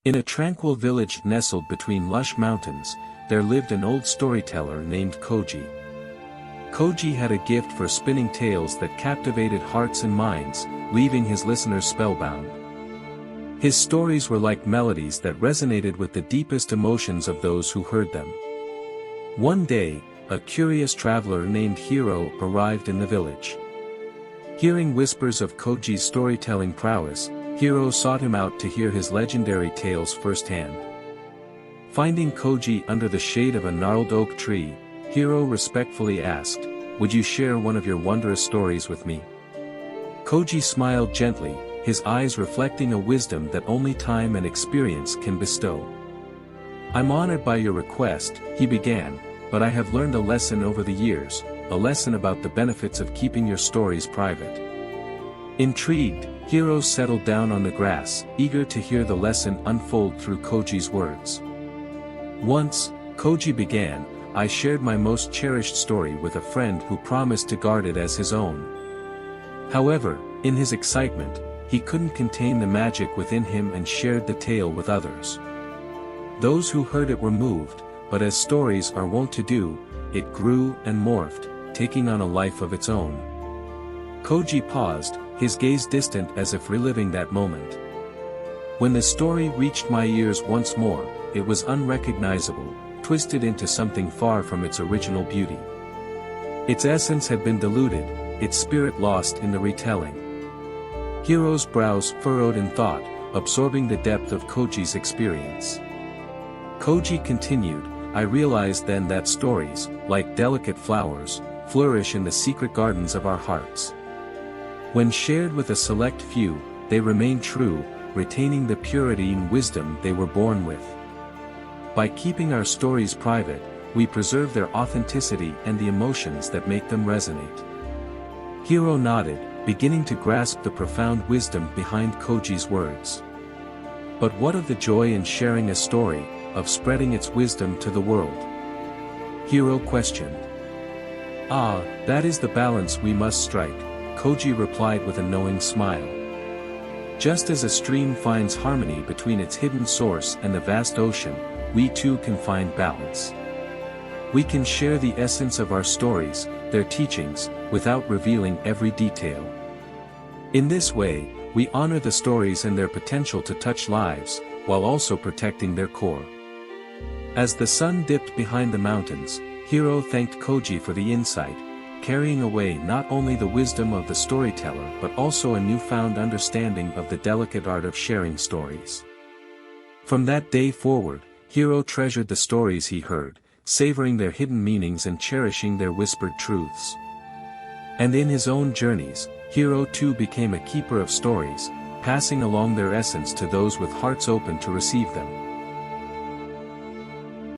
In a tranquil village nestled between lush mountains, there lived an old storyteller named Koji. Koji had a gift for spinning tales that captivated hearts and minds, leaving his listeners spellbound. His stories were like melodies that resonated with the deepest emotions of those who heard them. One day, a curious traveler named Hiro arrived in the village. Hearing whispers of Koji's storytelling prowess, Hiro sought him out to hear his legendary tales firsthand. Finding Koji under the shade of a gnarled oak tree, Hiro respectfully asked, "Would you share one of your wondrous stories with me?" Koji smiled gently, his eyes reflecting a wisdom that only time and experience can bestow. "I'm honored by your request," he began, "but I have learned a lesson over the years, a lesson about the benefits of keeping your stories private." Intrigued, Hiro settled down on the grass, eager to hear the lesson unfold through Koji's words. "Once," Koji began, "I shared my most cherished story with a friend who promised to guard it as his own. However, in his excitement, he couldn't contain the magic within him and shared the tale with others. Those who heard it were moved, but as stories are wont to do, it grew and morphed, taking on a life of its own." Koji paused, his gaze distant as if reliving that moment. "When the story reached my ears once more, it was unrecognizable, twisted into something far from its original beauty. Its essence had been diluted, its spirit lost in the retelling." Hiro's brows furrowed in thought, absorbing the depth of Koji's experience. Koji continued, "I realized then that stories, like delicate flowers, flourish in the secret gardens of our hearts. When shared with a select few, they remain true, retaining the purity and wisdom they were born with. By keeping our stories private, we preserve their authenticity and the emotions that make them resonate." Hiro nodded, beginning to grasp the profound wisdom behind Koji's words. "But what of the joy in sharing a story, of spreading its wisdom to the world?" Hiro questioned. "Ah, that is the balance we must strike," Koji replied with a knowing smile. "Just as a stream finds harmony between its hidden source and the vast ocean, we too can find balance. We can share the essence of our stories, their teachings, without revealing every detail. In this way, we honor the stories and their potential to touch lives, while also protecting their core." As the sun dipped behind the mountains, Hiro thanked Koji for the insight, carrying away not only the wisdom of the storyteller but also a newfound understanding of the delicate art of sharing stories. From that day forward, Hiro treasured the stories he heard, savoring their hidden meanings and cherishing their whispered truths. And in his own journeys, Hiro too became a keeper of stories, passing along their essence to those with hearts open to receive them.